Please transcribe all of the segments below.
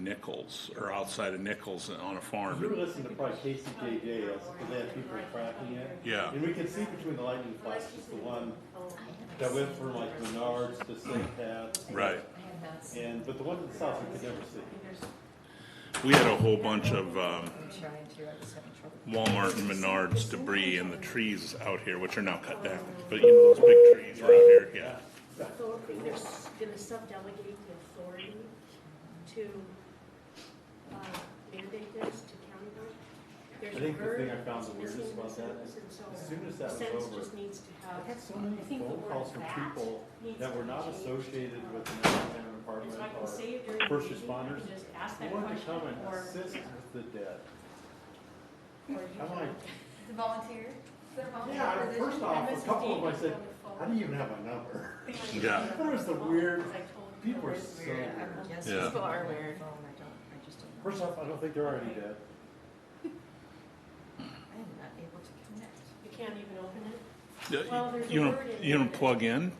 Nichols, or outside of Nichols on a farm. We were listening to probably KCJJ, because they had people tracking it. Yeah. And we could see between the lightning flashes, the one that went from like Menards to St. Pat's. Right. But the one to the south, we could never see. We had a whole bunch of Walmart and Menards debris in the trees out here, which are now cut down. But you know those big trees were out here, yeah. So they're going to subdelegate the authority to mandate this to county board. I think the thing I found the weirdest about that is, as soon as that was over, just needs to I have. got so many phone calls from people that were not associated with the National Department So I can or say it during the first meeting, responders. you can just ask They that wanted to question, come and or assist with the dead. you I'm like, The volunteer? yeah, first off, a couple of them I said, how do you even have my number? Yeah. There was the weird, people are so weird. Yeah. People are weird. First off, I don't think they're already dead. I am not able to connect. You can't even open it. Yeah, Well, there's a You word don't, in you don't there. plug in,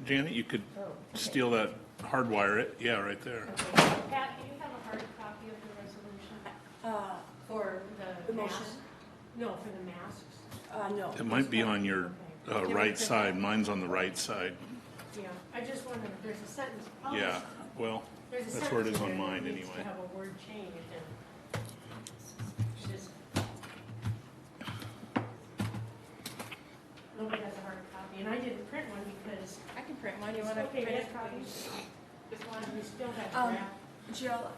Janet? You could Oh, okay. steal that, hardwire it. Yeah, right there. Pat, do you have a hard copy of the resolution for the motion? masks? No, for the masks. No. It might be on your right side. Mine's on the right side. Yeah, I just wondered if there's a sentence. Yeah, well, There's a that's where it is sentence on there mine that needs to anyway. have a word change and just. Nobody has a hard copy, and I didn't print one because. I can print one. You want to Okay, print that's it? copies. Just wanted, we still have Um, draft. Jill,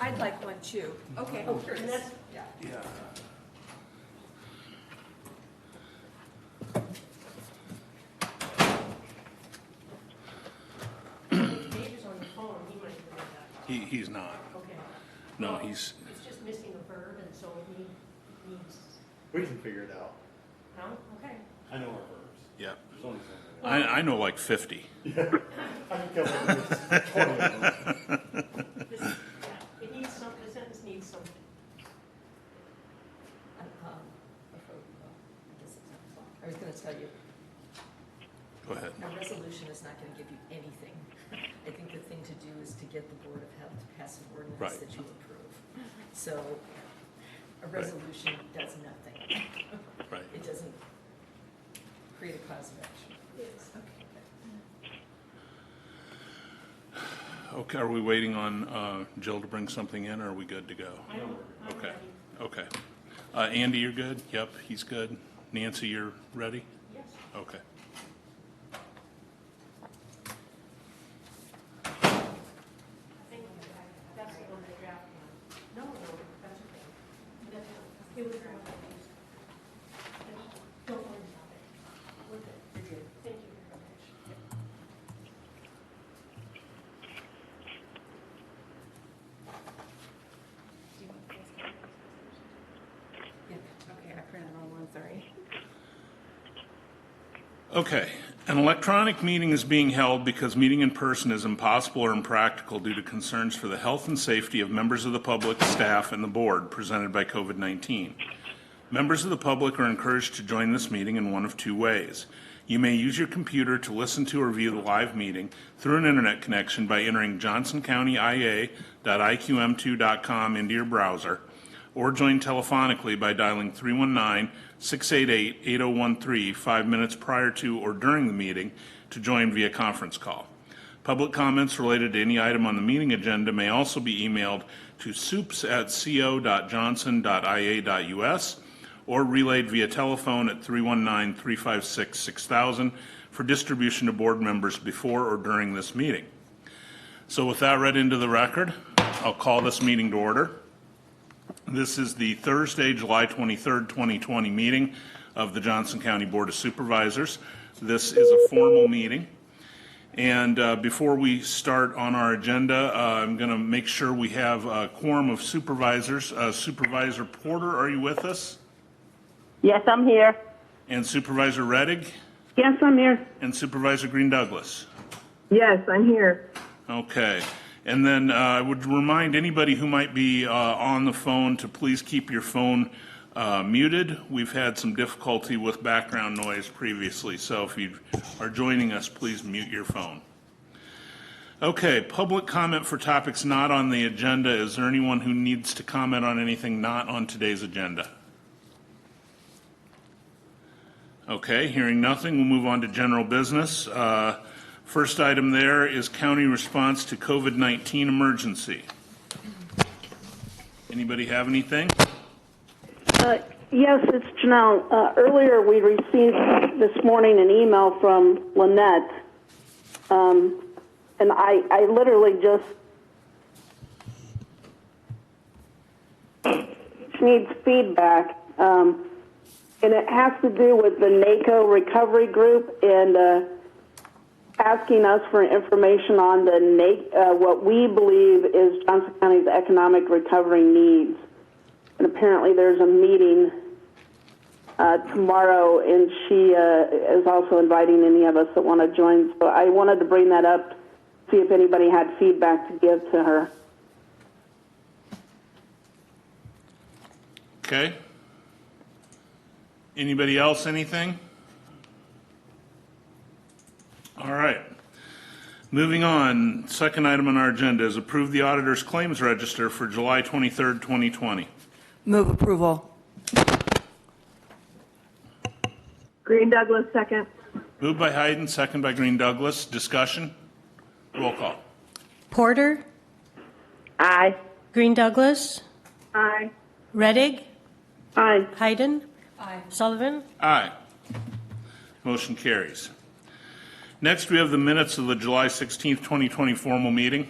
I'd like one too. Okay. And that's, Yeah. Yeah. Dave's on the phone, he might have read that. He's not. Okay. No, Well, he's, It's just missing a verb, and so it needs, We can figure it out. huh? Okay. I know our verbs. yeah. There's only so many. I know like 50. I can come up with 20 of them. This, yeah, it needs some, the sentence needs something. I was going to tell you, Go ahead. a resolution is not going to give you anything. I think the thing to do is to get the Board of Health to pass an ordinance Right. that you approve. So a resolution does nothing. Right. It doesn't create a cause of action. Yes. Okay, are we waiting on Jill to bring something in, or are we good to go? I'm Okay. ready. Okay. Andy, you're good? Yep, he's good. Nancy, you're ready? Yes. Okay. I think that's the one that drafted on. No, that's okay. That's, it was drafted. Don't worry about it. We're good. You're good. Thank you very much. Okay, I printed on one, sorry. Okay. An electronic meeting is being held because meeting in person is impossible or impractical due to concerns for the health and safety of members of the public, staff, and the board presented by COVID-19. Members of the public are encouraged to join this meeting in one of two ways. You may use your computer to listen to or view the live meeting through an internet connection by entering johnsoncountyia.iqm2.com into your browser, or join telephonically by dialing 319-688-8013 5 minutes prior to or during the meeting to join via conference call. Public comments related to any item on the meeting agenda may also be emailed to soups@co.johnson.ia.us or relayed via telephone at 319-356-6000 for distribution to board members before or during this meeting. So with that read into the record, I'll call this meeting to order. This is the Thursday, July 23rd, 2020 meeting of the Johnson County Board of Supervisors. This is a formal meeting. And before we start on our agenda, I'm going to make sure we have a quorum of supervisors. Supervisor Porter, are you with us? Yes, I'm here. And Supervisor Reddick? Yes, I'm here. And Supervisor Green Douglas? Yes, I'm here. Okay. And then I would remind anybody who might be on the phone to please keep your phone muted. We've had some difficulty with background noise previously, so if you are joining us, please mute your phone. Okay, public comment for topics not on the agenda. Is there anyone who needs to comment on anything not on today's agenda? Okay, hearing nothing, we'll move on to general business. First item there is county response to COVID-19 emergency. Anybody have anything? Yes, it's Janelle. Earlier we received this morning an email from Lynette, and I literally just she needs feedback, and it has to do with the NACO recovery group and asking us for information on the what we believe is Johnson County's economic recovery needs. And apparently there's a meeting tomorrow, and she is also inviting any of us that want to join. So I wanted to bring that up, see if anybody had feedback to give to her. Okay. Anybody else, anything? All right. Moving on, second item on our agenda is approve the auditor's claims register for July 23rd, 2020. Move approval. Green Douglas, second. Moved by Hayden, second by Green Douglas. Discussion? Roll call. Porter, Aye. Green Douglas, Aye. Reddick, Aye. Hayden, Aye. Sullivan. Aye. Motion carries. Next, we have the minutes of the July 16th, 2020 formal meeting.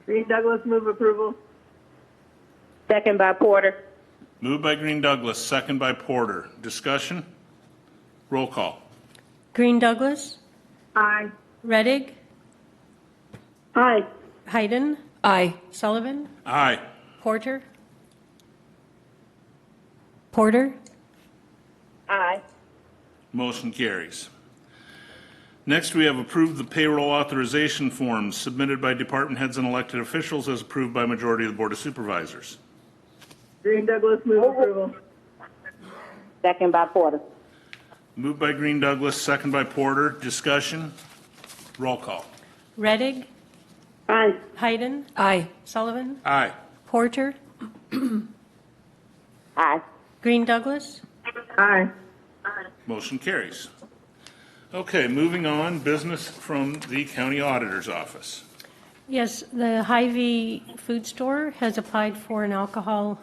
Green Douglas, move approval. Second by Porter. Moved by Green Douglas, second by Porter. Discussion? Roll call. Green Douglas, Aye. Reddick, Aye. Hayden, Aye. Sullivan, Aye. Porter, Aye. Motion carries. Next, we have approved the payroll authorization forms submitted by department heads and elected officials as approved by majority of the Board of Supervisors. Green Douglas, move approval. Second by Porter. Moved by Green Douglas, second by Porter. Discussion? Roll call. Reddick, Aye. Hayden, Aye. Sullivan, Aye. Porter, Aye. Green Douglas. Aye. Motion carries. Okay, moving on, business from the county auditor's office. Yes, the Hy-Vee food store has applied for an alcohol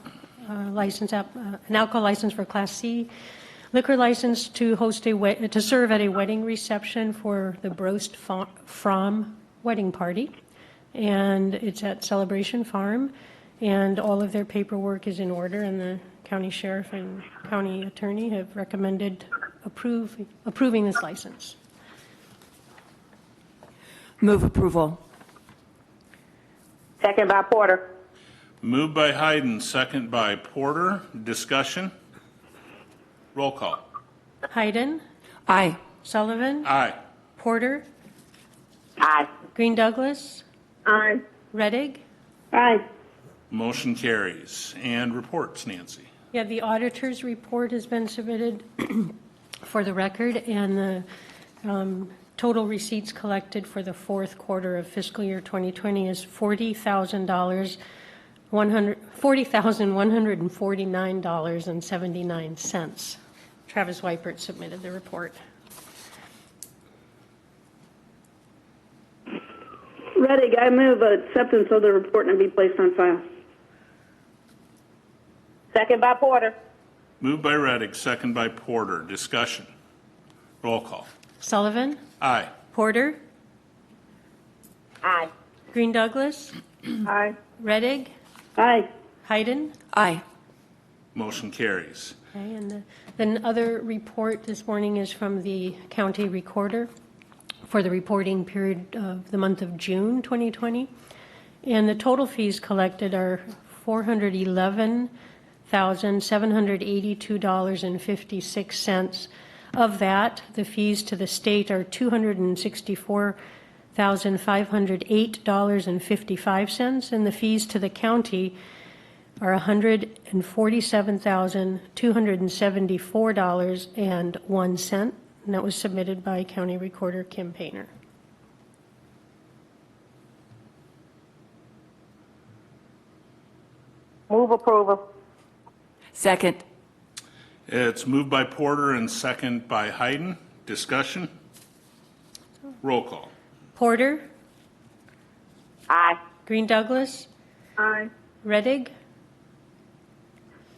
license, an alcohol license for Class C liquor license to host to serve at a wedding reception for the Brost From wedding party, and it's at Celebration Farm, and all of their paperwork is in order, and the county sheriff and county attorney have recommended approving this license. Move approval. Second by Porter. Moved by Hayden, second by Porter. Discussion? Roll call. Hayden, Aye. Sullivan, Aye. Porter, Aye. Green Douglas, Aye. Reddick. Aye. Motion carries. And reports, Nancy. Yeah, the auditor's report has been submitted for the record, and the total receipts collected for the fourth quarter of fiscal year 2020 is $40,149.79. Travis Weipert submitted the report. Reddick, I move acceptance of the report and be placed on file. Second by Porter. Moved by Reddick, second by Porter. Discussion? Roll call. Sullivan, Aye. Porter, Aye. Green Douglas, Aye. Reddick, Aye. Hayden. Aye. Motion carries. Okay, and then other report this morning is from the county recorder for the reporting period of the month of June 2020. And the total fees collected are $411,782.56. Of that, the fees to the state are $264,508.55, and the fees to the county are $147,274.01. and that was submitted by County Recorder Kim Painter. Move approval. Second. It's moved by Porter and second by Hayden. Discussion? Roll call. Porter, Aye. Green Douglas, Aye. Reddig,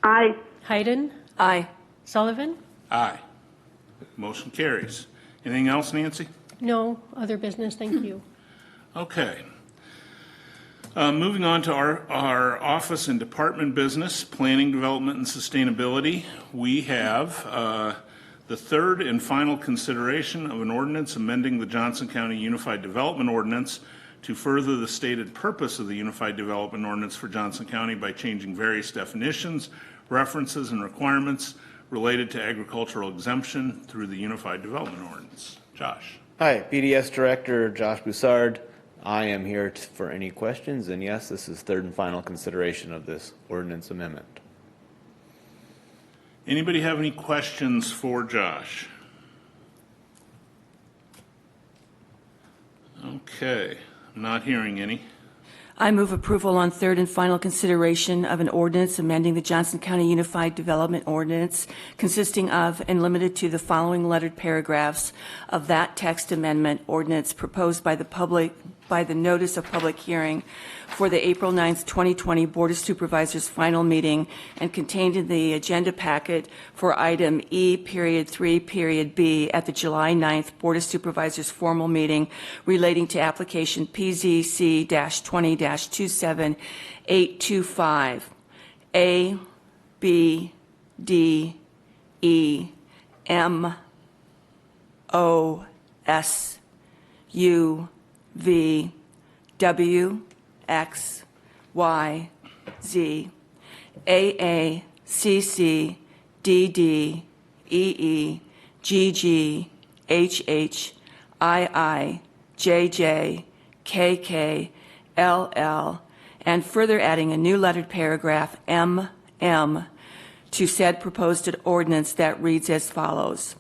Aye. Hayden, Aye. Sullivan? Aye. Motion carries. Anything else, Nancy? No other business, thank you. Okay. Moving on to our office and department business, planning, development, and sustainability. We have the third and final consideration of an ordinance amending the Johnson County Unified Development Ordinance to further the stated purpose of the Unified Development Ordinance for Johnson County by changing various definitions, references, and requirements related to agricultural exemption through the Unified Development Ordinance. Josh. Hi, BDS Director Josh Broussard. I am here for any questions, and yes, this is third and final consideration of this ordinance amendment. Anybody have any questions for Josh? Okay, I'm not hearing any. I move approval on third and final consideration of an ordinance amending the Johnson County Unified Development Ordinance consisting of and limited to the following lettered paragraphs of that text amendment ordinance proposed by the notice of public hearing for the April 9th, 2020 Board of Supervisors final meeting and contained in the agenda packet for item E.3.B at the July 9th Board of Supervisors formal meeting relating to application PZC-20-27825 A, B, D, E, M, O, S, U, V, W, X, Y, Z, AA, CC, DD, EE, GG, HH, II, JJ, KK, LL, and further adding a new lettered paragraph MM to said proposed ordinance that reads as follows.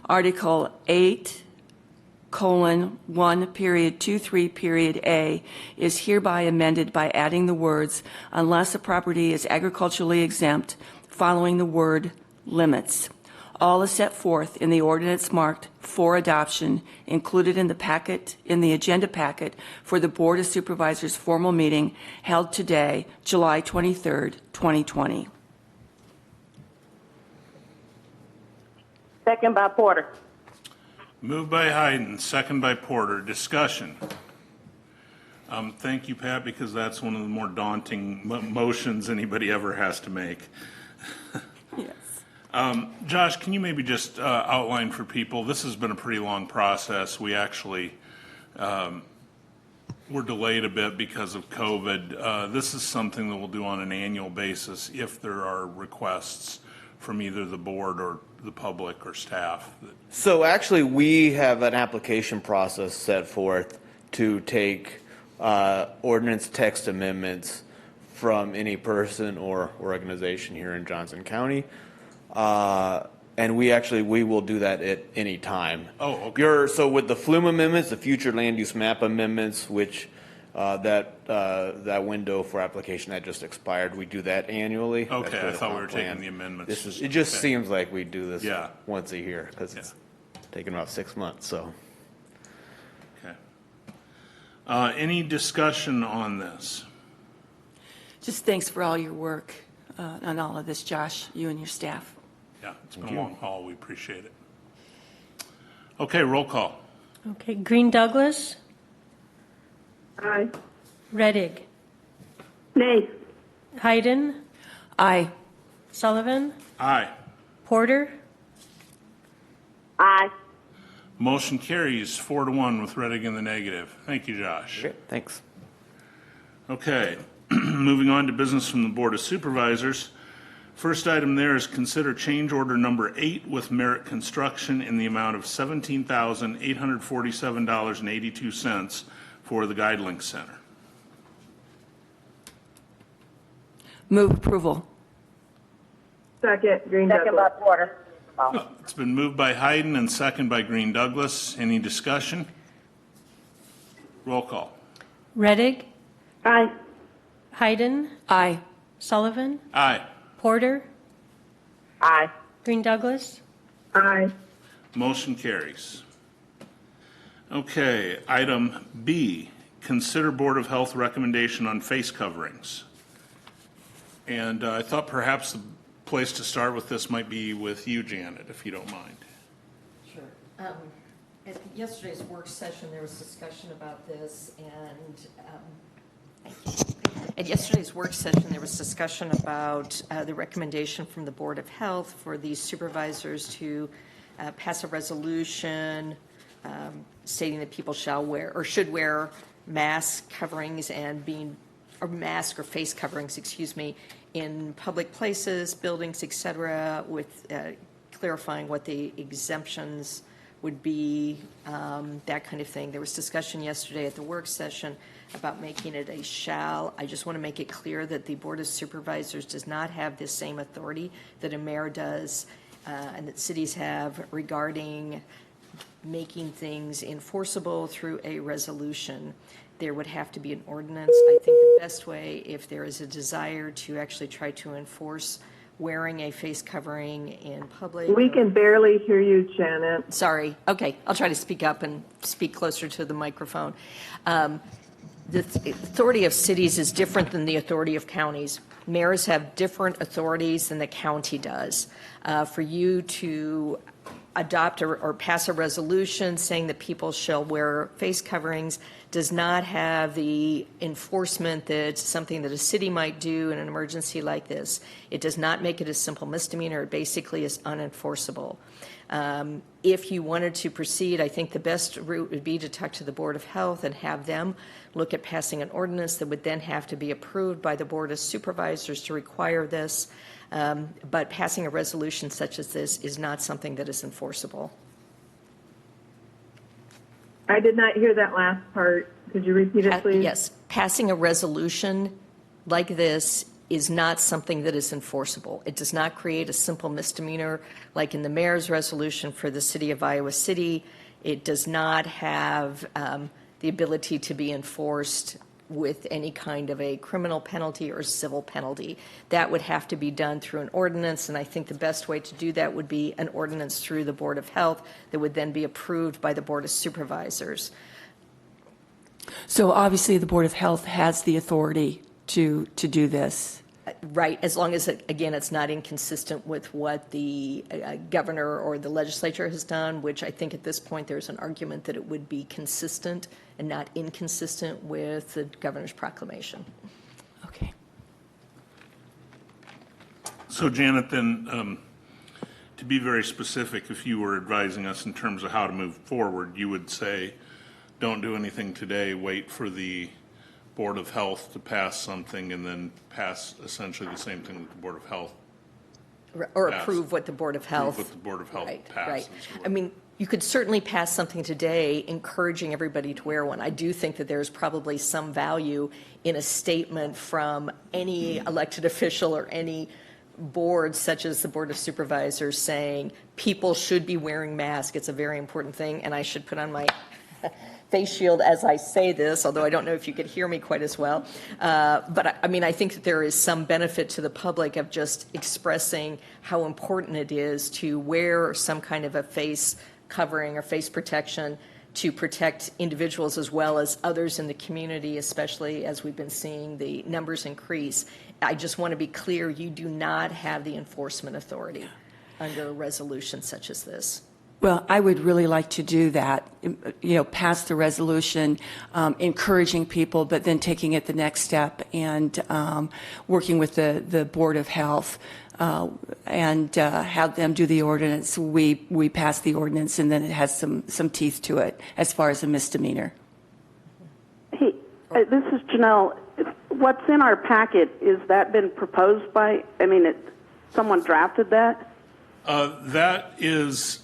Article 8:1.23.A is hereby amended by adding the words, unless a property is agriculturally exempt, following the word limits. All is set forth in the ordinance marked for adoption, included in the agenda packet for the Board of Supervisors formal meeting held today, July 23rd, 2020. Second by Porter. Moved by Hayden, second by Porter. Discussion. Thank you, Pat, because that's one of the more daunting motions anybody ever has to make. Yes. Josh, can you maybe just outline for people, this has been a pretty long process. We actually were delayed a bit because of COVID. This is something that we'll do on an annual basis if there are requests from either the board or the public or staff. So actually, we have an application process set forth to take ordinance text amendments from any person or organization here in Johnson County. And we will do that at any time. Oh, okay. So with the flume amendments, the future land use map amendments, which that window for application that just expired, we do that annually. Okay, That's I the thought we comp were taking plan. the amendments. It just Okay. seems like we do this Yeah. once a year because it's taken about 6 months. So. Okay. Any discussion on this? Just thanks for all your work on all of this, Josh, you and your staff. Yeah, it's been a long haul. We appreciate it. Okay, roll call. Okay, Green Douglas, Aye. Reddig, Nay. Hayden, Aye. Sullivan, Aye. Porter, Aye. Motion carries 4-1 with Reddick in the negative. Thank you, Josh. Okay, thanks. Okay, moving on to business from the Board of Supervisors. First item there is consider change order number 8 with Merit Construction in the amount of $17,847.82 for the GuideLink Center. Move approval. Second, Green Douglas. Second by Porter. It's been moved by Hayden and second by Green Douglas. Any discussion? Roll call. Reddick, Aye. Hayden, Aye. Sullivan, Aye. Porter, Aye. Green Douglas. Aye. Motion carries. Okay, item B, consider Board of Health recommendation on face coverings. And I thought perhaps the place to start with this might be with you, Janet, if you don't mind. Sure. At yesterday's work session, there was discussion about this, and at yesterday's work session, there was discussion about the recommendation from the Board of Health for the supervisors to pass a resolution stating that people shall wear, or should wear, mask coverings or mask or face coverings, excuse me, in public places, buildings, et cetera, with clarifying what the exemptions would be, that kind of thing. There was discussion yesterday at the work session about making it a shall. I just want to make it clear that the Board of Supervisors does not have the same authority that a mayor does and that cities have regarding making things enforceable through a resolution. There would have to be an ordinance. I think the best way, if there is a desire to actually try to enforce wearing a face covering in public. We can barely hear you, Janet. Sorry. Okay. I'll try to speak up and speak closer to the microphone. The authority of cities is different than the authority of counties. Mayors have different authorities than the county does. For you to adopt or pass a resolution saying that people shall wear face coverings does not have the enforcement that something that a city might do in an emergency like this. It does not make it a simple misdemeanor. It basically is unenforceable. If you wanted to proceed, I think the best route would be to talk to the Board of Health and have them look at passing an ordinance that would then have to be approved by the Board of Supervisors to require this. But passing a resolution such as this is not something that is enforceable. I did not hear that last part. Could you repeat it, please? Yes, passing a resolution like this is not something that is enforceable. It does not create a simple misdemeanor like in the mayor's resolution for the city of Iowa City. It does not have the ability to be enforced with any kind of a criminal penalty or civil penalty. That would have to be done through an ordinance, and I think the best way to do that would be an ordinance through the Board of Health that would then be approved by the Board of Supervisors. So obviously, the Board of Health has the authority to do this. Right, as long as, again, it's not inconsistent with what the governor or the legislature has done, which I think at this point there's an argument that it would be consistent and not inconsistent with the governor's proclamation. Okay. So Janet, then, to be very specific, if you were advising us in terms of how to move forward, you would say, don't do anything today, wait for the Board of Health to pass something and then pass essentially the same thing that the Board of Health Or pass. approve what the Board of Health. Approve what the Board of Health Right, passes. right. I mean, you could certainly pass something today encouraging everybody to wear one. I do think that there's probably some value in a statement from any elected official or any board, such as the Board of Supervisors, saying people should be wearing masks. It's a very important thing, and I should put on my face shield as I say this, although I don't know if you could hear me quite as well. But I mean, I think that there is some benefit to the public of just expressing how important it is to wear some kind of a face covering or face protection to protect individuals as well as others in the community, especially as we've been seeing the numbers increase. I just want to be clear, you do not have the enforcement authority under a resolution such as this. Well, I would really like to do that, pass the resolution, encouraging people, but then taking it the next step and working with the Board of Health and have them do the ordinance. We pass the ordinance, and then it has some teeth to it as far as a misdemeanor. Hey, this is Janelle. What's in our packet, is that been proposed by, someone drafted that? That is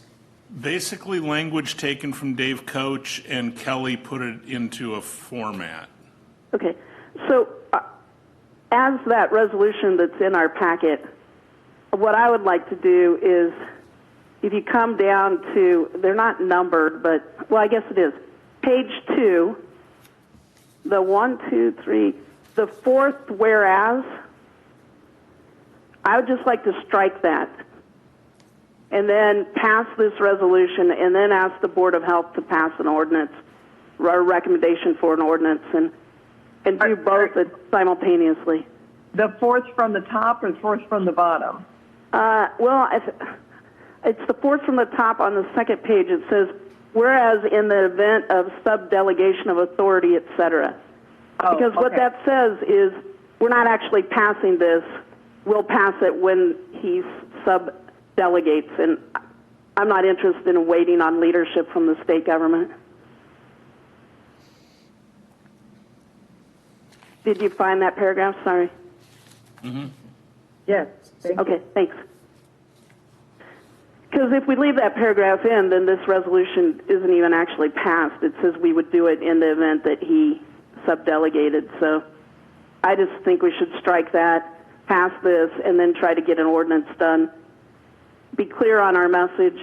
basically language taken from Dave Coach, and Kelly put it into a format. Okay. So as that resolution that's in our packet, what I would like to do is if you come down to, they're not numbered, but, well, I guess it is, page 2, the 1, 2, 3, the fourth whereas, I would just like to strike that. And then pass this resolution, and then ask the Board of Health to pass an ordinance, or a recommendation for an ordinance, and do both simultaneously. The fourth from the top or the fourth from the bottom? Well, it's the fourth from the top on the second page. It says, whereas in the event of subdelegation of authority, et cetera. Oh, Because what okay. that says is we're not actually passing this. We'll pass it when he sub-delegates, and I'm not interested in waiting on leadership from the state government. Did you find that paragraph? Sorry. Yes. Thank you. Okay, thanks. Because if we leave that paragraph in, then this resolution isn't even actually passed. It says we would do it in the event that he subdelegated. So I just think we should strike that, pass this, and then try to get an ordinance done. Be clear on our message.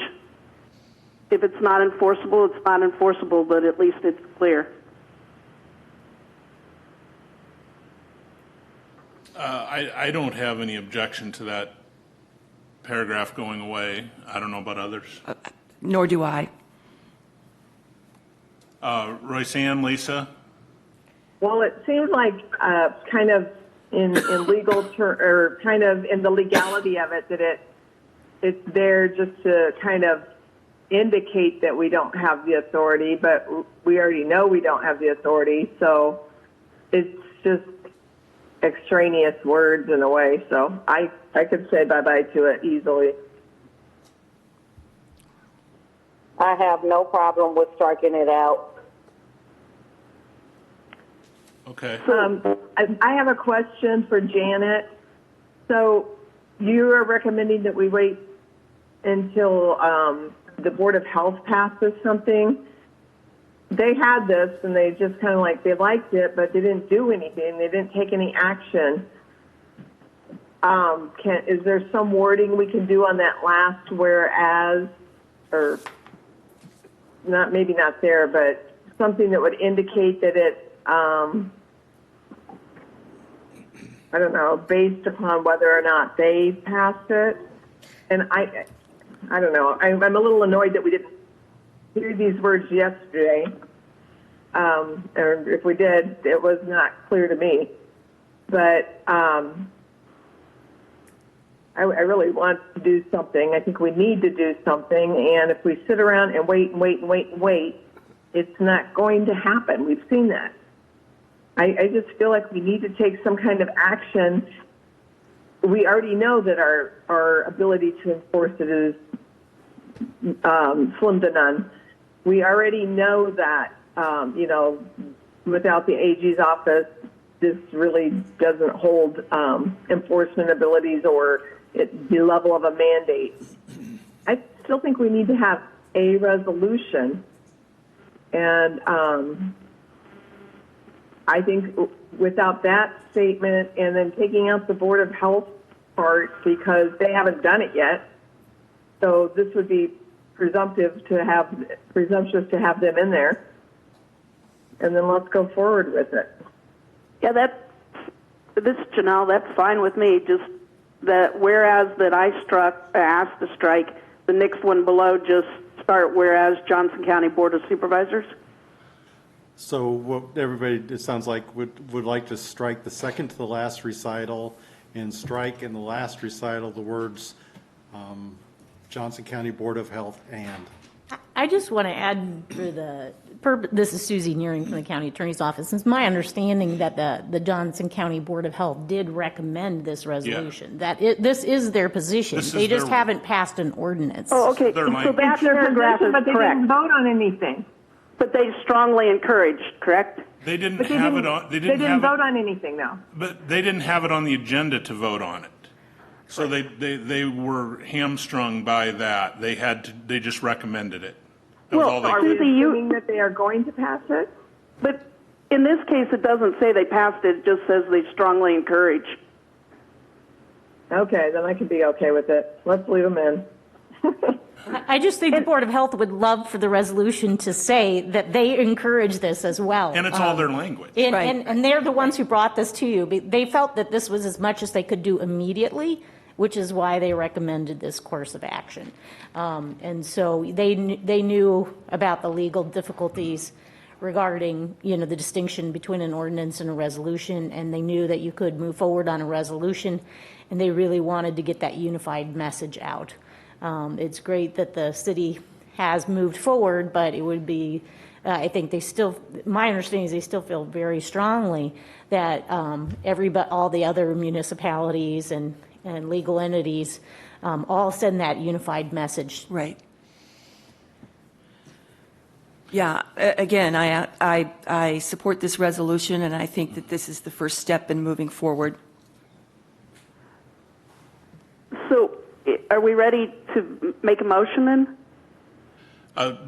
If it's not enforceable, it's not enforceable, but at least it's clear. I don't have any objection to that paragraph going away. I don't know about others. Nor do I. Royce Ann, Lisa? Well, it seems like kind of in legal or kind of in the legality of it that it's there just to kind of indicate that we don't have the authority, but we already know we don't have the authority, so it's just extraneous words in a way. So I could say bye-bye to it easily. I have no problem with striking it out. Okay. I have a question for Janet. So you are recommending that we wait until the Board of Health passes something. They had this and they just kind of like, they liked it, but they didn't do anything. They didn't take any action. Is there some wording we can do on that last whereas, or not, maybe not there, but something that would indicate that it, I don't know, based upon whether or not they passed it. And I don't know. I'm a little annoyed that we didn't hear these words yesterday. And if we did, it was not clear to me. But I really want to do something. I think we need to do something. And if we sit around and wait, it's not going to happen. We've seen that. I just feel like we need to take some kind of action. We already know that our ability to enforce it is slim to none. We already know that, without the AG's office, this really doesn't hold enforcement abilities or the level of a mandate. I still think we need to have a resolution. And I think without that statement and then taking out the Board of Health part because they haven't done it yet, so this would be presumptuous to have them in there. And then let's go forward with it. Yeah, this is Janelle. That's fine with me. Just that whereas that I asked to strike, the next one below just start whereas Johnson County Board of Supervisors. So what everybody, it sounds like, would like to strike the second to the last recital and strike in the last recital the words Johnson County Board of Health and. I just want to add for the this is Susie Nearing from the County Attorney's Office. It's my understanding that the Johnson County Board of Health did recommend this resolution, this is their position. They just haven't passed an ordinance. Oh, okay. So that paragraph is but they correct. didn't vote on anything. But they strongly encouraged, correct? They didn't But have it on. They didn't vote on anything, though. But they didn't have it on the agenda to vote on it. So they were hamstrung by that. They just recommended it. That was all they Are could. we assuming that they are going to pass it? But in this case, it doesn't say they passed it. It just says they strongly encourage. Okay, then I could be okay with it. Let's leave them in. I just think the Board of Health would love for the resolution to say that they encourage this as well. And it's all their language. And they're the ones who brought this to you. They felt that this was as much as they could do immediately, which is why they recommended this course of action. And so they knew about the legal difficulties regarding, the distinction between an ordinance and a resolution, and they knew that you could move forward on a resolution, and they really wanted to get that unified message out. It's great that the city has moved forward, but it would be, I think my understanding is they still feel very strongly that all the other municipalities and legal entities all send that unified message. Right. Yeah, again, I support this resolution, and I think that this is the first step in moving forward. So are we ready to make a motion then?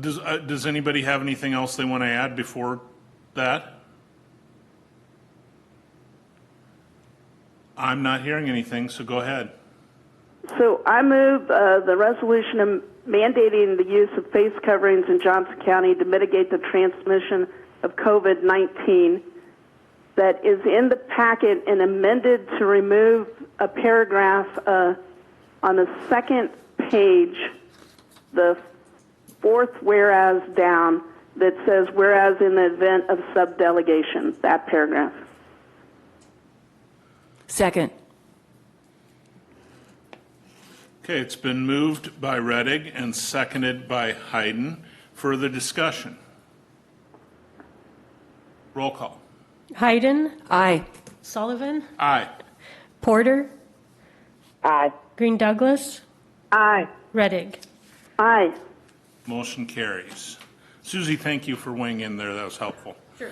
Does anybody have anything else they want to add before that? I'm not hearing anything, so go ahead. So I move the resolution mandating the use of face coverings in Johnson County to mitigate the transmission of COVID-19 that is in the packet and amended to remove a paragraph on the second page, the fourth whereas down, that says whereas in the event of subdelegation, that paragraph. Second. Okay, it's been moved by Rettig and seconded by Hayden. Further discussion? Roll call. Hayden, Aye. Sullivan, Aye. Porter, Aye. Green Douglas, Aye. Rettig. Aye. Motion carries. Susie, thank you for weighing in there. That was helpful. Sure.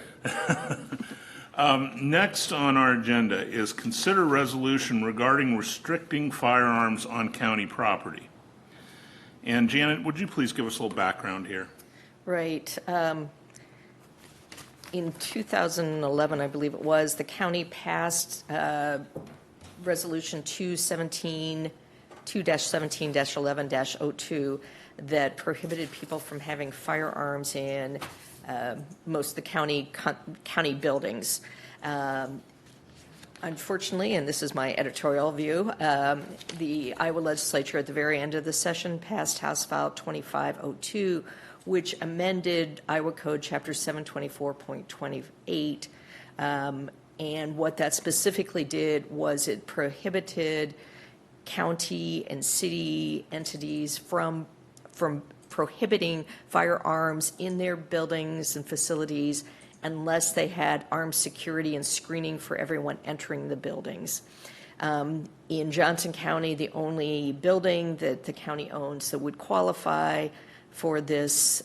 Next on our agenda is consider resolution regarding restricting firearms on county property. And Janet, would you please give us a little background here? Right. In 2011, I believe it was, the county passed Resolution 2-17-11-02 that prohibited people from having firearms in most of the county buildings. Unfortunately, and this is my editorial view, the Iowa legislature at the very end of the session passed House File 2502, which amended Iowa Code Chapter 724.28. And what that specifically did was it prohibited county and city entities from prohibiting firearms in their buildings and facilities unless they had armed security and screening for everyone entering the buildings. In Johnson County, the only building that the county owns that would qualify for this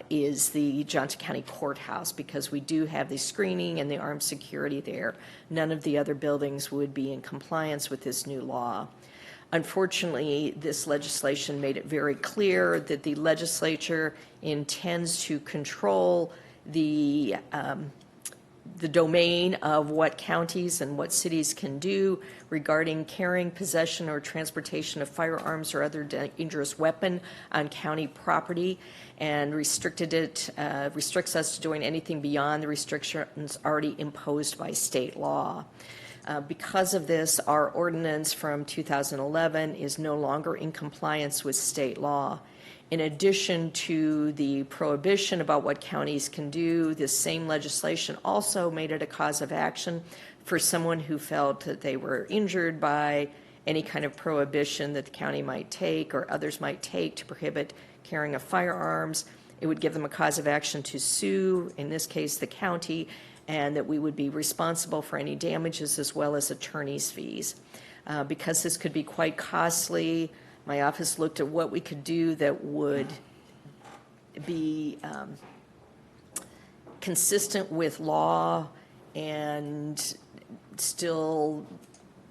is the Johnson County Courthouse, because we do have the screening and the armed security there. None of the other buildings would be in compliance with this new law. Unfortunately, this legislation made it very clear that the legislature intends to control the domain of what counties and what cities can do regarding carrying, possession, or transportation of firearms or other dangerous weapon on county property, and restricts us to doing anything beyond the restrictions already imposed by state law. Because of this, our ordinance from 2011 is no longer in compliance with state law. In addition to the prohibition about what counties can do, this same legislation also made it a cause of action for someone who felt that they were injured by any kind of prohibition that the county might take or others might take to prohibit carrying of firearms. It would give them a cause of action to sue, in this case the county, and that we would be responsible for any damages as well as attorney's fees. Because this could be quite costly, my office looked at what we could do that would be consistent with law and still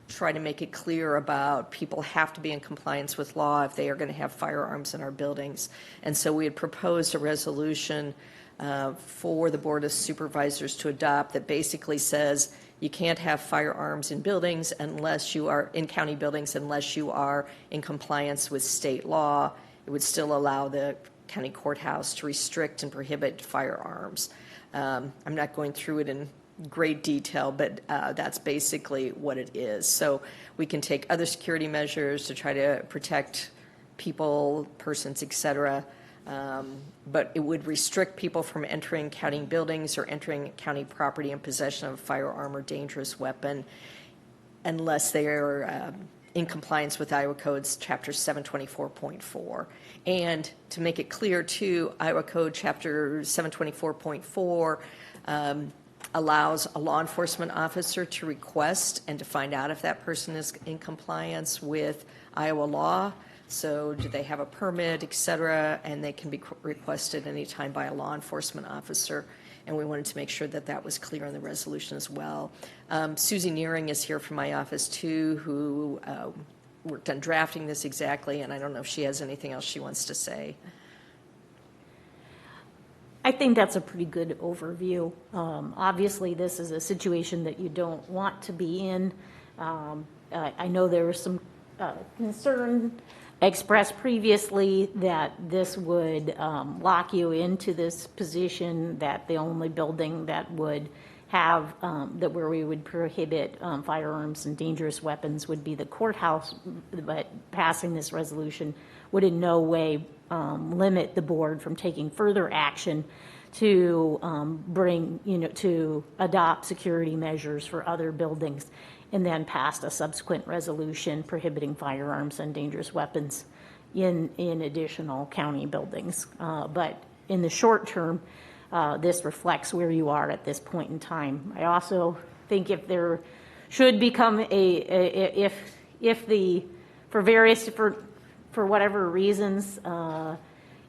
try to make it clear about people have to be in compliance with law if they are going to have firearms in our buildings. And so we had proposed a resolution for the Board of Supervisors to adopt that basically says you can't have firearms in buildings unless you are in county buildings unless you are in compliance with state law. it would still allow the county courthouse to restrict and prohibit firearms. I'm not going through it in great detail, but that's basically what it is. So we can take other security measures to try to protect people, persons, et cetera, but it would restrict people from entering county buildings or entering county property in possession of a firearm or dangerous weapon unless they are in compliance with Iowa Codes Chapter 724.4. And to make it clear, too, Iowa Code Chapter 724.4 allows a law enforcement officer to request and to find out if that person is in compliance with Iowa law. So do they have a permit, et cetera, and they can be requested anytime by a law enforcement officer. And we wanted to make sure that that was clear in the resolution as well. Susie Nearing is here from my office, too, who worked on drafting this exactly, and I don't know if she has anything else she wants to say. I think that's a pretty good overview. Obviously, this is a situation that you don't want to be in. I know there was some concern expressed previously that this would lock you into this position, that the only building that would have, that where we would prohibit firearms and dangerous weapons would be the courthouse, but passing this resolution would in no way limit the board from taking further action to to adopt security measures for other buildings, and then passed a subsequent resolution prohibiting firearms and dangerous weapons in additional county buildings. But in the short term, this reflects where you are at this point in time. I also think if there should become for whatever reasons,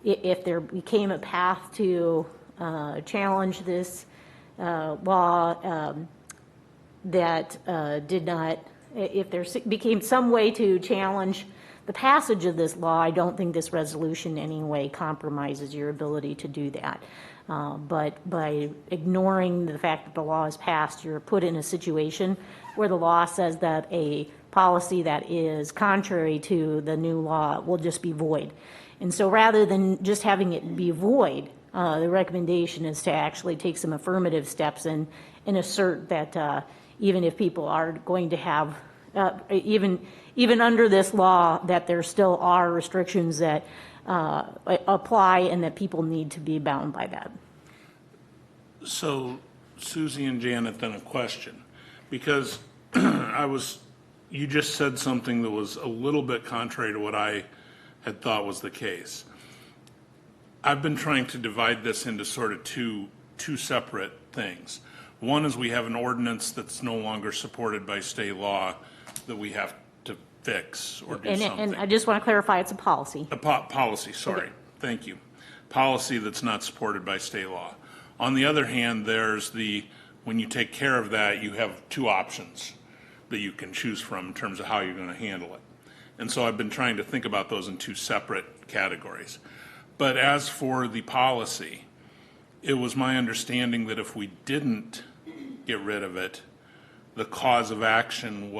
if there became a path to challenge this law that did not, if there became some way to challenge the passage of this law, I don't think this resolution in any way compromises your ability to do that. But by ignoring the fact that the law is passed, you're put in a situation where the law says that a policy that is contrary to the new law will just be void. And so rather than just having it be void, the recommendation is to actually take some affirmative steps and assert that even if people are going to have, even under this law, that there still are restrictions that apply and that people need to be bound by that. So Susie and Janet, then a question, because you just said something that was a little bit contrary to what I had thought was the case. I've been trying to divide this into sort of two separate things. One is we have an ordinance that's no longer supported by state law that we have to fix or do something. And I just want to clarify, it's a policy. A policy, sorry. Okay. Thank you. Policy that's not supported by state law. On the other hand, there's when you take care of that, you have two options that you can choose from in terms of how you're going to handle it. And so I've been trying to think about those in two separate categories. But as for the policy, it was my understanding that if we didn't get rid of it, the cause of action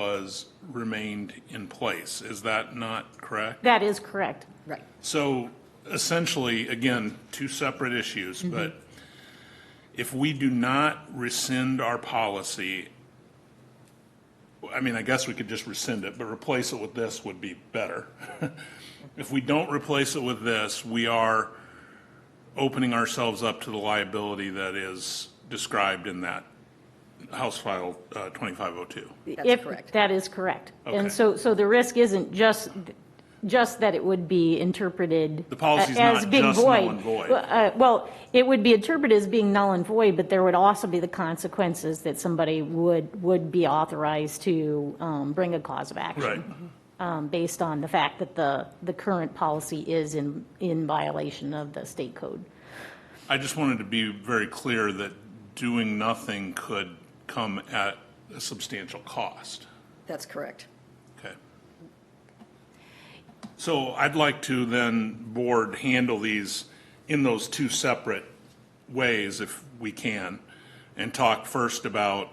remained in place. Is that not correct? That is correct. Right. So essentially, again, two separate issues, but if we do not rescind our policy, I mean, I guess we could just rescind it, but replace it with this would be better. If we don't replace it with this, we are opening ourselves up to the liability that is described in that House File 2502. That's correct. That is correct. Okay. And so the risk isn't just that it would be interpreted The policy's as not being just void. null and void. Well, it would be interpreted as being null and void, but there would also be the consequences that somebody would be authorized to bring a cause of action. Right. Based on the fact that the current policy is in violation of the state code. I just wanted to be very clear that doing nothing could come at a substantial cost. That's correct. Okay. So I'd like to then, board, handle these in those two separate ways if we can, and talk first about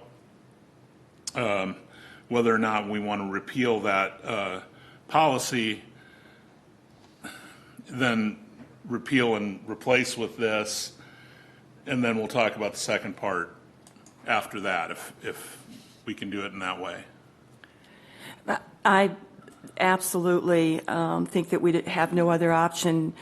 whether or not we want to repeal that policy. then repeal and replace with this, and then we'll talk about the second part after that, if we can do it in that way. I absolutely think that we have no other option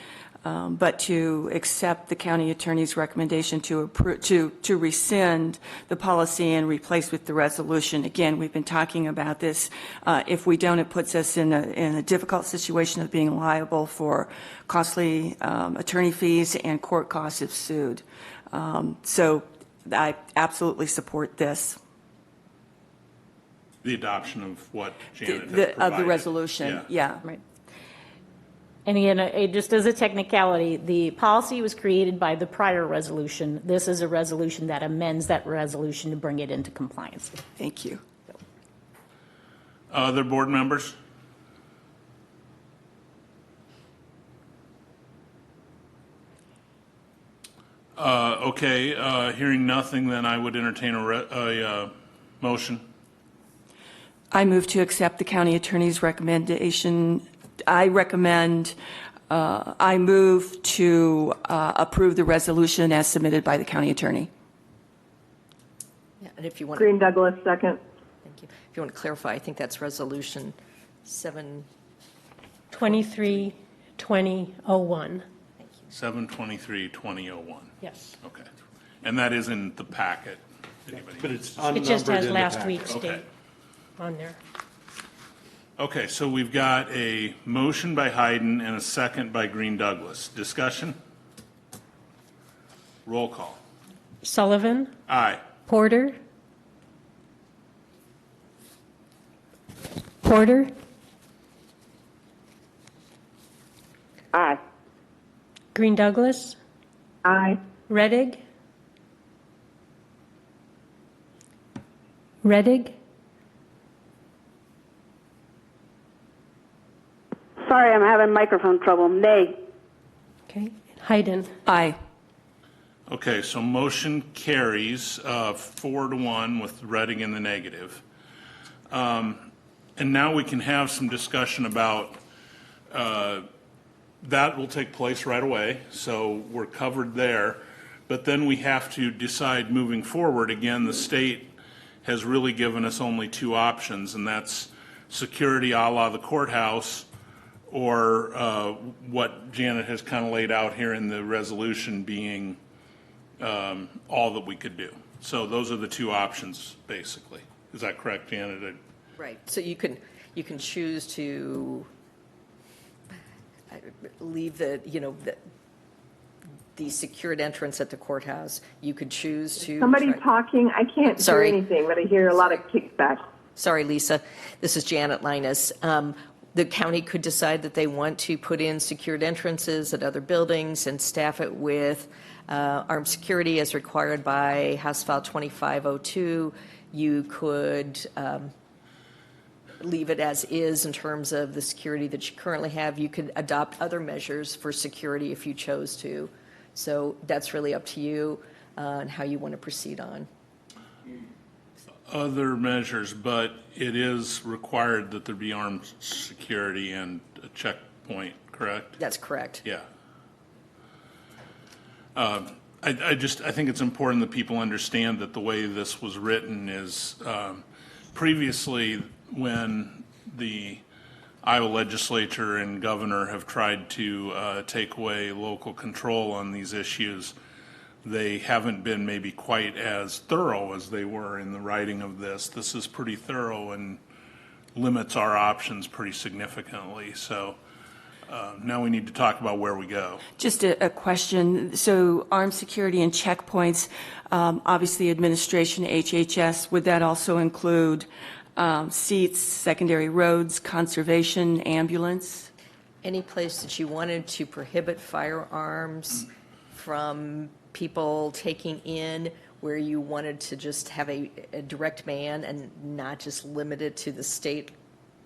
but to accept the county attorney's recommendation to rescind the policy and replace with the resolution. Again, we've been talking about this. If we don't, it puts us in a difficult situation of being liable for costly attorney fees and court costs if sued. So I absolutely support this. The adoption of what Janet has Of the provided. resolution, yeah. Right. And again, just as a technicality, the policy was created by the prior resolution. This is a resolution that amends that resolution to bring it into compliance. Thank you. Other board members? Okay, hearing nothing, then I would entertain a motion. I move to accept the county attorney's recommendation. I move to approve the resolution as submitted by the county attorney. Yeah, and if you want, Green Douglas, second. thank you. If you want to clarify, I think that's resolution 7. 23-2001. 7/23/2001. Yes. Okay. And that is in the packet. Anybody? But it's It just unnumbered has in the last packet. week's Okay. date on there. Okay, so we've got a motion by Hayden and a second by Green Douglas. Discussion? Roll call. Sullivan, Aye. Porter. Porter, Aye. Green Douglas, Aye. Reddig. Reddig, Sorry, I'm having microphone trouble. Nay. okay, Hayden. Aye. Okay, so motion carries 4-1 with Reading in the negative. And now we can have some discussion about, that will take place right away, so we're covered there. But then we have to decide moving forward. Again, the state has really given us only two options, and that's security a la the courthouse, or what Janet has kind of laid out here in the resolution being all that we could do. So those are the two options, basically. Is that correct, Janet? Right, so you can choose to leave the secured entrance at the courthouse. You could choose to. Somebody talking, I can't hear Sorry. anything, but I hear a lot of kickback. Sorry, Lisa. This is Janet Linus. The county could decide that they want to put in secured entrances at other buildings and staff it with armed security as required by House File 2502. You could leave it as is in terms of the security that you currently have. You could adopt other measures for security if you chose to. So that's really up to you and how you want to proceed on. Other measures, but it is required that there be armed security and a checkpoint, correct? That's correct. Yeah. I think it's important that people understand that the way this was written is previously when the Iowa legislature and governor have tried to take away local control on these issues, they haven't been maybe quite as thorough as they were in the writing of this. This is pretty thorough and limits our options pretty significantly. So now we need to talk about where we go. Just a question. So armed security and checkpoints, obviously administration, HHS, would that also include seats, secondary roads, conservation, ambulance? Any place that you wanted to prohibit firearms from people taking in, where you wanted to just have a direct ban and not just limit it to the state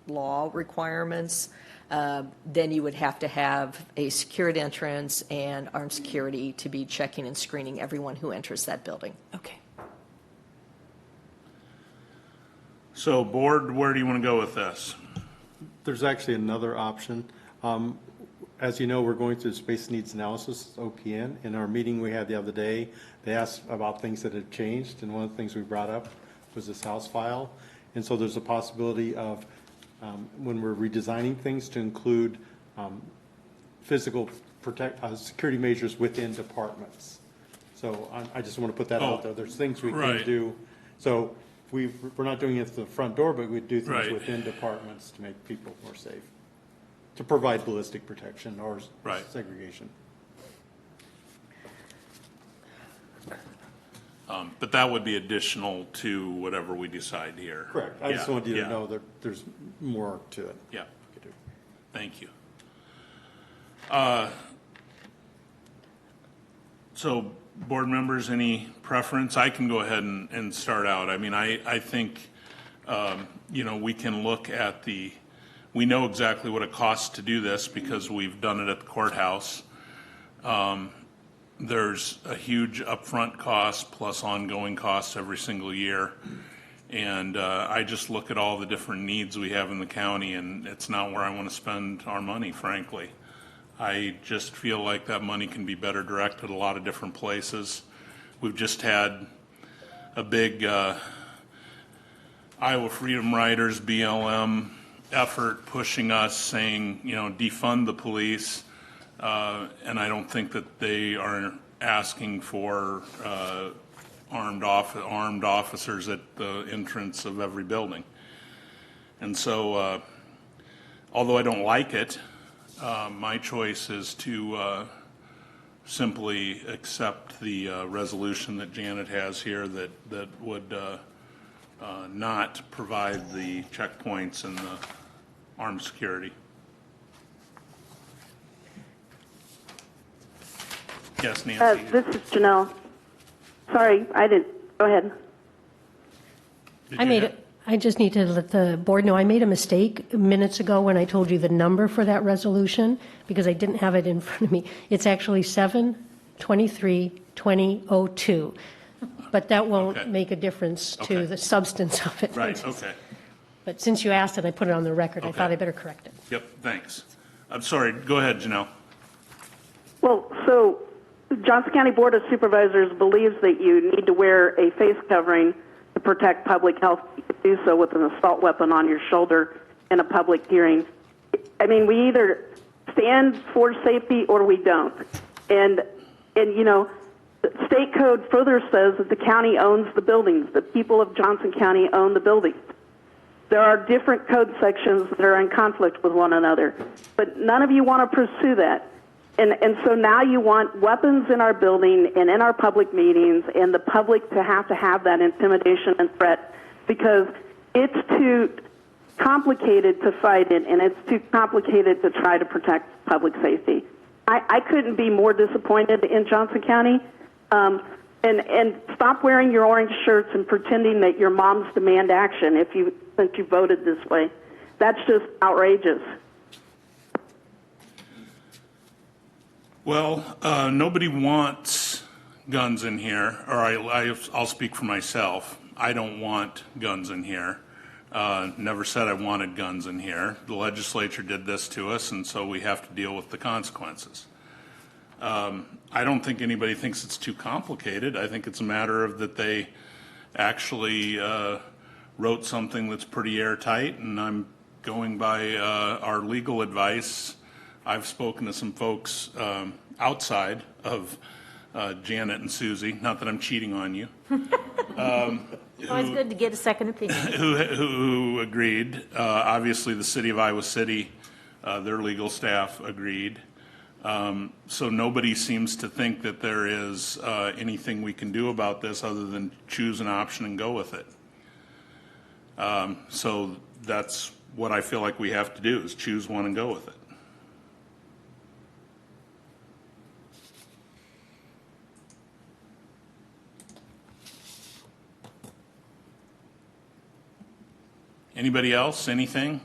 law requirements, then you would have to have a secured entrance and armed security to be checking and screening everyone who enters that building. Okay. So board, where do you want to go with this? There's actually another option. as you know, we're going through the space needs analysis, OPN. In our meeting we had the other day, they asked about things that had changed, and one of the things we brought up was this house file. And so there's a possibility of, when we're redesigning things, to include physical security measures within departments. So I just want to put that out there. There's things we can right. do. So we're not doing it at the front door, but we do things Right. within departments to make people more safe, to provide ballistic protection or Right. segregation. But that would be additional to whatever we decide here. Correct. I just Yeah, wanted you yeah, to know that there's more to it. Yeah, thank you. So, board members, any preference? I can go ahead and start out. I mean, I think, we can look at we know exactly what it costs to do this because we've done it at the courthouse. There's a huge upfront cost plus ongoing costs every single year. And I just look at all the different needs we have in the county, and it's not where I want to spend our money, frankly. I just feel like that money can be better directed a lot of different places. We've just had a big Iowa Freedom Riders, BLM effort pushing us, saying, defund the police. And I don't think that they are asking for armed officers at the entrance of every building. And so, although I don't like it, my choice is to simply accept the resolution that Janet has here that would not provide the checkpoints and the armed security. Yes, Nancy. This is Janelle. Sorry, I didn't. Go ahead. I just need to let the board know, I made a mistake minutes ago when I told you the number for that resolution, because I didn't have it in front of me. It's actually 7/23/2002. But that won't Okay. make a difference Okay. to the substance of it. Right, okay. But since you asked it, I put it on the record. I Okay. thought I better correct it. Yep, thanks. I'm sorry, go ahead, Janelle. Well, so Johnson County Board of Supervisors believes that you need to wear a face covering to protect public health. You could do so with an assault weapon on your shoulder in a public hearing. I mean, we either stand for safety or we don't. And the state code further says that the county owns the buildings. The people of Johnson County own the buildings. There are different code sections that are in conflict with one another, but none of you want to pursue that. And so now you want weapons in our building and in our public meetings, and the public to have that intimidation and threat because it's too complicated to fight it, and it's too complicated to try to protect public safety. I couldn't be more disappointed in Johnson County. And stop wearing your orange shirts and pretending that your moms demand action since you voted this way. That's just outrageous. Well, nobody wants guns in here, or I'll speak for myself. I don't want guns in here. Never said I wanted guns in here. The legislature did this to us, and so we have to deal with the consequences. I don't think anybody thinks it's too complicated. I think it's a matter of that they actually wrote something that's pretty airtight, and I'm going by our legal advice. I've spoken to some folks outside of Janet and Susie, not that I'm cheating on you. Always good to get a second opinion. who agreed. Obviously, the city of Iowa City, their legal staff agreed. So nobody seems to think that there is anything we can do about this other than choose an option and go with it. So that's what I feel like we have to do, is choose one and go with it. Anybody else? Anything?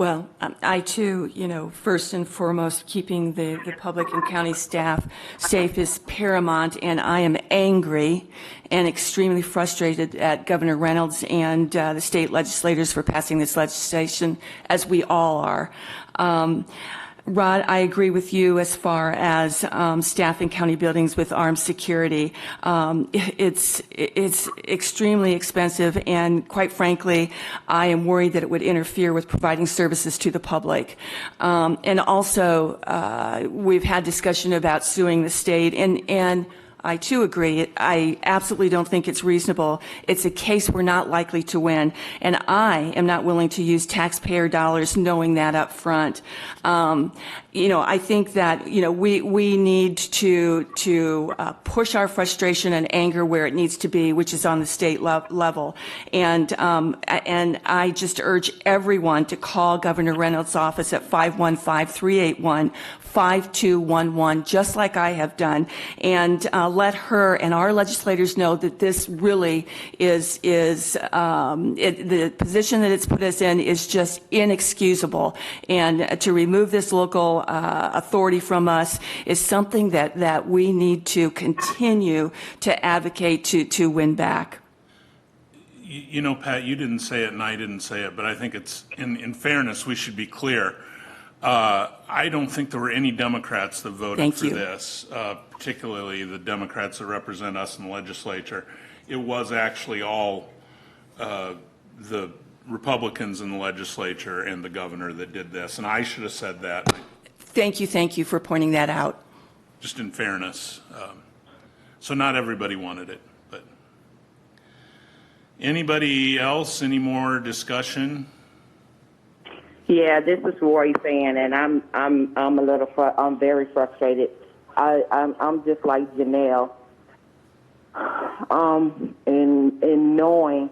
Well, I too, first and foremost, keeping the public and county staff safe is paramount, and I am angry and extremely frustrated at Governor Reynolds and the state legislators for passing this legislation, as we all are. Rod, I agree with you as far as staff in county buildings with armed security. It's extremely expensive, and quite frankly, I am worried that it would interfere with providing services to the public. And also, we've had discussion about suing the state, and I too agree. I absolutely don't think it's reasonable. It's a case we're not likely to win, and I am not willing to use taxpayer dollars knowing that up front. I think that, we need to push our frustration and anger where it needs to be, which is on the state level. And I just urge everyone to call Governor Reynolds' office at 515-381-5211, just like I have done, and let her and our legislators know that this really is the position that it's put us in is just inexcusable, and to remove this local authority from us is something that we need to continue to advocate to win back. Pat, you didn't say it and I didn't say it, but I think it's, in fairness, we should be clear. I don't think there were any Democrats that voted for this, particularly the Democrats that represent us in the legislature. It was actually all the Republicans in the legislature and the governor that did this, and I should have said that. Thank you for pointing that out. Just in fairness. So not everybody wanted it, but anybody else, any more discussion? Yeah, this is Roy saying, and I'm I'm very frustrated. I'm just like Janelle. In knowing,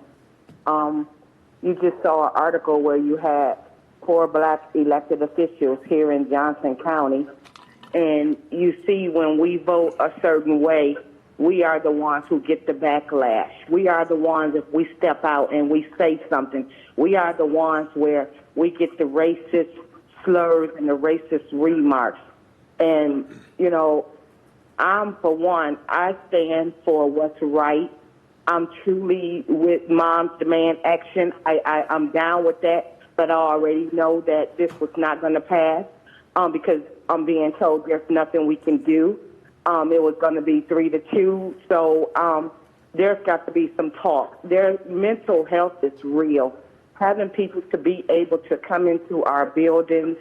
you just saw an article where you had 4 black elected officials here in Johnson County, and you see when we vote a certain way, we are the ones who get the backlash. We are the ones, if we step out and we say something, we are the ones where we get the racist slurs and the racist remarks. And, I'm, for one, I stand for what's right. I'm truly with Moms Demand Action. I'm down with that, but I already know that this was not going to pass because I'm being told there's nothing we can do. It was going to be 3-2, so there's got to be some talk. Their mental health is real. Having people to be able to come into our buildings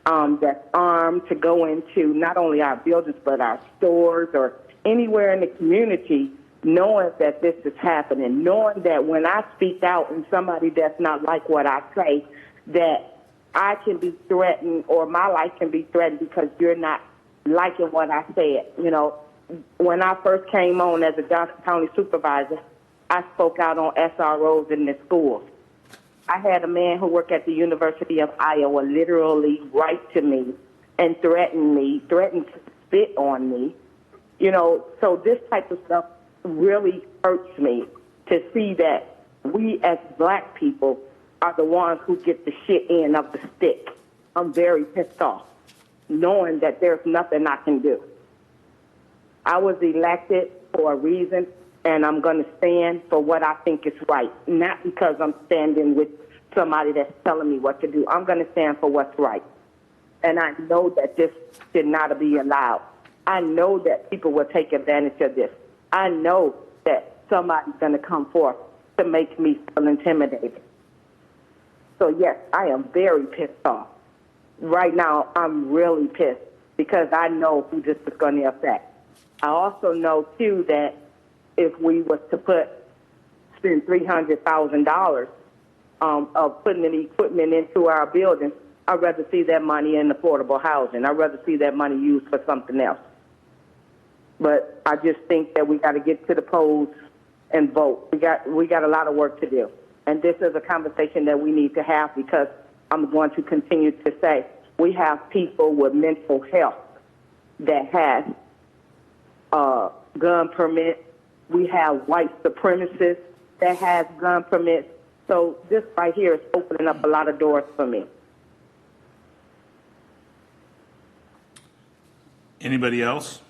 that's armed, to go into not only our buildings but our stores or anywhere in the community, knowing that this is happening, knowing that when I speak out and somebody that's not like what I say, that I can be threatened or my life can be threatened because you're not liking what I said. When I first came on as a Johnson County supervisor, I spoke out on SROs in the schools. I had a man who worked at the University of Iowa literally write to me and threaten to spit on me. So this type of stuff really hurts me to see that we as black people are the ones who get the shit end of the stick. I'm very pissed off, knowing that there's nothing I can do. I was elected for a reason, and I'm going to stand for what I think is right, not because I'm standing with somebody that's telling me what to do. I'm going to stand for what's right. And I know that this should not be allowed. I know that people will take advantage of this. I know that somebody's going to come forth to make me feel intimidated. So, yes, I am very pissed off. Right now, I'm really pissed because I know who this is going to affect. I also know, too, that if we was to spend $300,000 of putting the equipment into our buildings, I'd rather see that money in affordable housing. I'd rather see that money used for something else. But I just think that we got to get to the polls and vote. We got a lot of work to do. And this is a conversation that we need to have because I'm going to continue to say we have people with mental health that have gun permits. We have white supremacists that have gun permits. So this right here is opening up a lot of doors for me. Anybody else?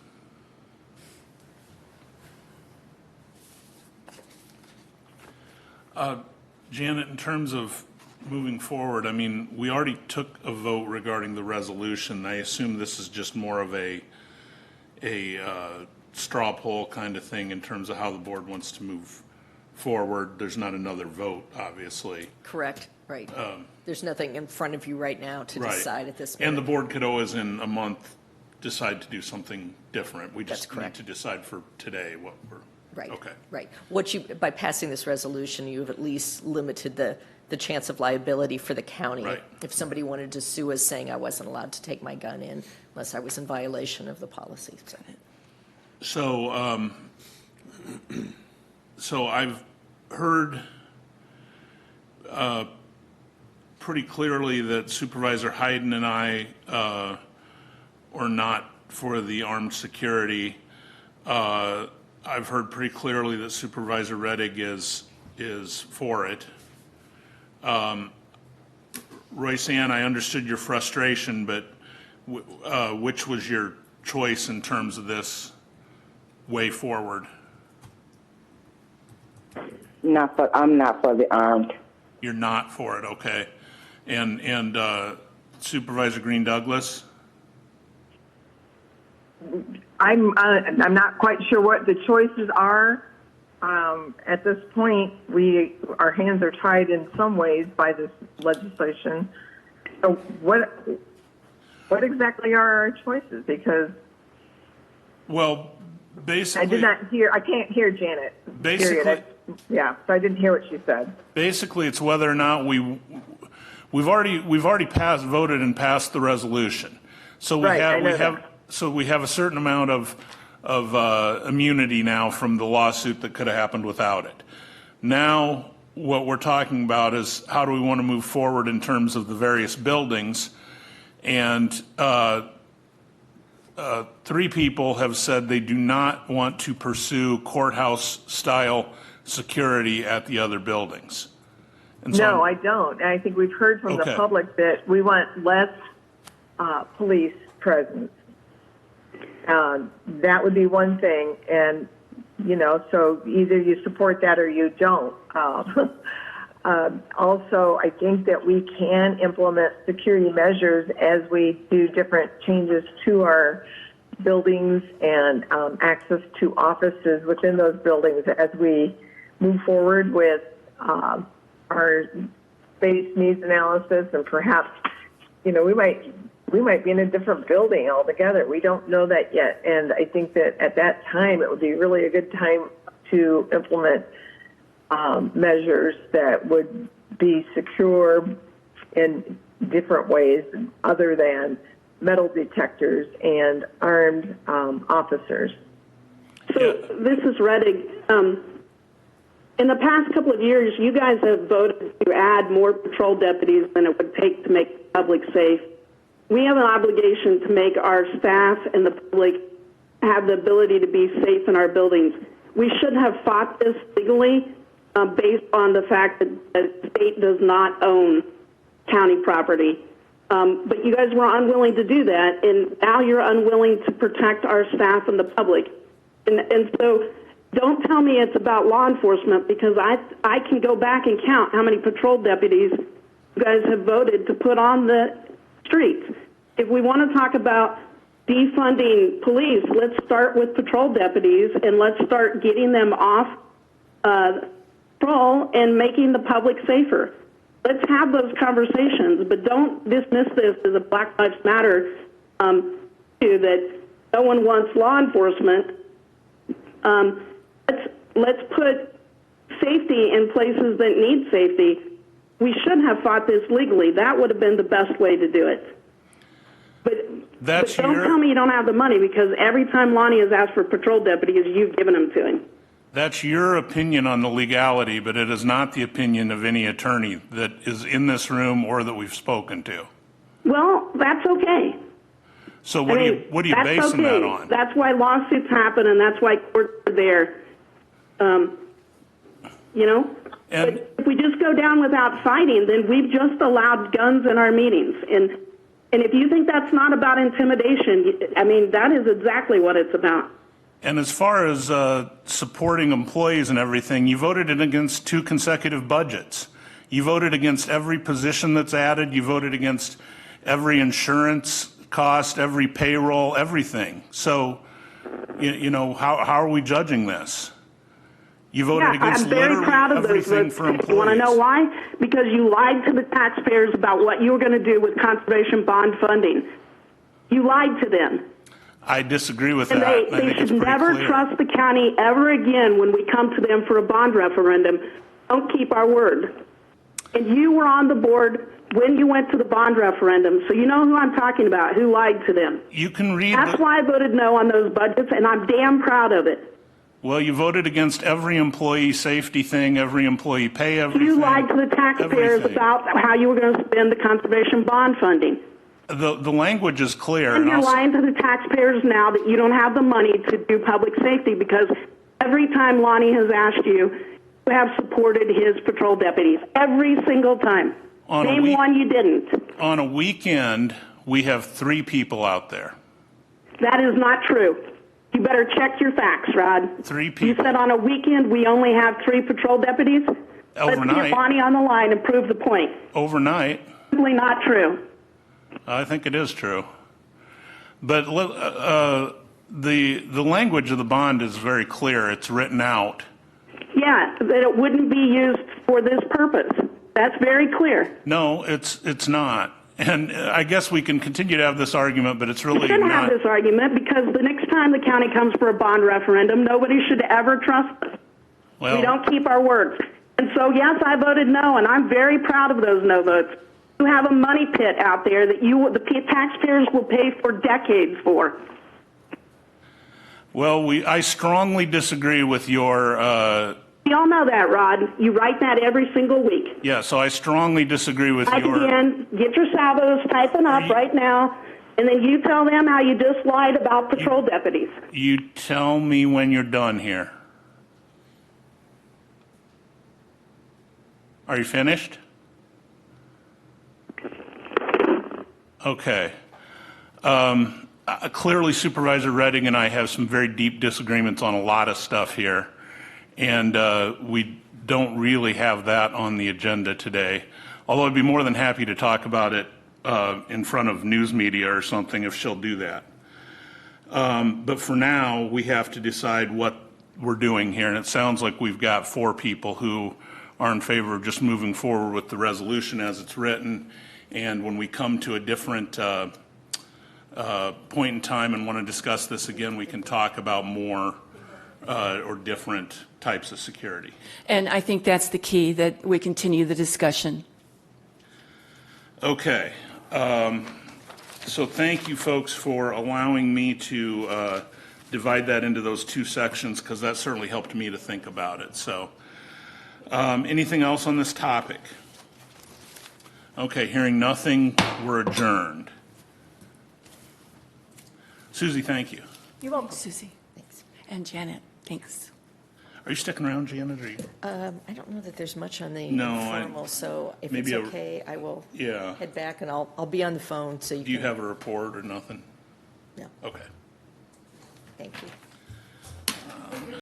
Janet, in terms of moving forward, I mean, we already took a vote regarding the resolution. I assume this is just more of a straw poll kind of thing in terms of how the board wants to move forward. There's not another vote, obviously. Correct, right. There's nothing in front of you right now to Right. decide at this And the minute. board could always, in a month, decide to do something different. We That's just need correct. to decide for today what we're, Right, okay. right. By passing this resolution, you've at least limited the chance of liability for the county. Right. If somebody wanted to sue us saying I wasn't allowed to take my gun in unless I was in violation of the policy. So, so I've heard pretty clearly that Supervisor Hayden and I are not for the armed security. I've heard pretty clearly that Supervisor Reddick is for it. Royce Ann, I understood your frustration, but which was your choice in terms of this way forward? I'm not for the armed. You're not for it, okay. And Supervisor Green Douglas? I'm not quite sure what the choices are. At this point, our hands are tied in some ways by this legislation. So what exactly are our choices? Because Well, basically. I can't hear Janet. Basically- Period. Yeah, so I didn't hear what she said. Basically, it's whether or not we've already voted and passed the resolution. So Right, I know that. we have a certain amount of immunity now from the lawsuit that could have happened without it. Now, what we're talking about is how do we want to move forward in terms of the various buildings, and 3 people have said they do not want to pursue courthouse-style security at the other buildings. And so No, I don't. And I think we've heard from the Okay. public that we want less police presence. That would be one thing. And, so either you support that or you don't. Also, I think that we can implement security measures as we do different changes to our buildings and access to offices within those buildings as we move forward with our space needs analysis, and perhaps, we might be in a different building altogether. We don't know that yet, and I think that at that time it would be really a good time to implement measures that would be secure in different ways other than metal detectors and armed officers. So this is Reddick. In the past couple of years, you guys have voted to add more patrol deputies than it would take to make the public safe. We have an obligation to make our staff and the public have the ability to be safe in our buildings. We should have fought this legally based on the fact that the state does not own county property. But you guys were unwilling to do that, and now you're unwilling to protect our staff and the public. And so don't tell me it's about law enforcement, because I can go back and count how many patrol deputies you guys have voted to put on the streets. If we want to talk about defunding police, let's start with patrol deputies and let's start getting them off patrol and making the public safer. Let's have those conversations, but don't dismiss this as a Black Lives Matter issue that no one wants law enforcement. Let's put safety in places that need safety. We should have fought this legally. That would have been the best way to do it. But don't tell me you don't have the money, because every time Lonnie has asked for patrol deputies, you've given them to him. That's your opinion on the legality, but it is not the opinion of any attorney that is in this room or that we've spoken to. Well, that's okay. So what are you that's basing that okay. on? That's why lawsuits happen, and that's why courts are there. And But if we just go down without fighting, then we've just allowed guns in our meetings. And And if you think that's not about intimidation, I mean, that is exactly what it's about. And as far as supporting employees and everything, you voted in against 2 consecutive budgets. You voted against every position that's added. You voted against every insurance cost, every payroll, everything. So, you know, how are we judging this? You voted against I'm very literally proud of those everything votes. for employees. You want to know why? Because you lied to the taxpayers about what you were going to do with conservation bond funding. You lied to them. I disagree with And that. I they think it's should pretty never clear. trust the county ever again when we come to them for a bond referendum. Don't keep our word. And you were on the board when you went to the bond referendum, so you know who I'm talking about, who lied to them. You can read. That's why I voted no on those budgets, and I'm damn proud of it. Well, you voted against every employee safety thing, every employee pay, everything. You lied to the taxpayers everything. about how you were going to spend the conservation bond funding. The language is clear. And you're also- lying to the taxpayers now that you don't have the money to do public safety, because every time Lonnie has asked you, you have supported his patrol deputies. Every single time. On a Name week- one you didn't. On a weekend, we have 3 people out there. That is not true. You better check your facts, Rod. 3 You people. said on a weekend we only have 3 patrol deputies? Let's Overnight. get Lonnie on the line and prove the point. Overnight. Simply not true. I think it is true. But the language of the bond is very clear. It's written out. Yeah, that it wouldn't be used for this purpose. That's very clear. No, it's not. And I guess we can continue to have this argument, but it's We really shouldn't not. have this argument, because the next time the county comes for a bond referendum, nobody should ever trust us. Well, We don't keep our words. And so, yes, I voted no, and I'm very proud of those no votes. You have a money pit out there that the taxpayers will pay for decades for. well, I strongly disagree with your. We all know that, Rod. You write that every single week. Yeah, so I strongly disagree with Type your. again, get your salvos, type them up right now, and then you tell them how you just lied about patrol deputies. You tell me when you're done here. Are you finished? Okay. Clearly, Supervisor Redding and I have some very deep disagreements on a lot of stuff here, and we don't really have that on the agenda today, although I'd be more than happy to talk about it in front of news media or something if she'll do that. But for now, we have to decide what we're doing here, and it sounds like we've got 4 people who are in favor of just moving forward with the resolution as it's written, and when we come to a different point in time and want to discuss this again, we can talk about more or different types of security. And I think that's the key, that we continue the discussion. Okay. So thank you, folks, for allowing me to divide that into those 2 sections, because that certainly helped me to think about it. So anything else on this topic? Okay, hearing nothing, we're adjourned. Susie, thank you. You're welcome. Susie. Thanks. And Janet, thanks. Are you sticking around, Janet? Or you? I don't know that there's much on the No, informal, so if it's maybe okay, I will Yeah. head back, and I'll be on the phone, so you Do you can. have a report or nothing? No, Okay. thank you.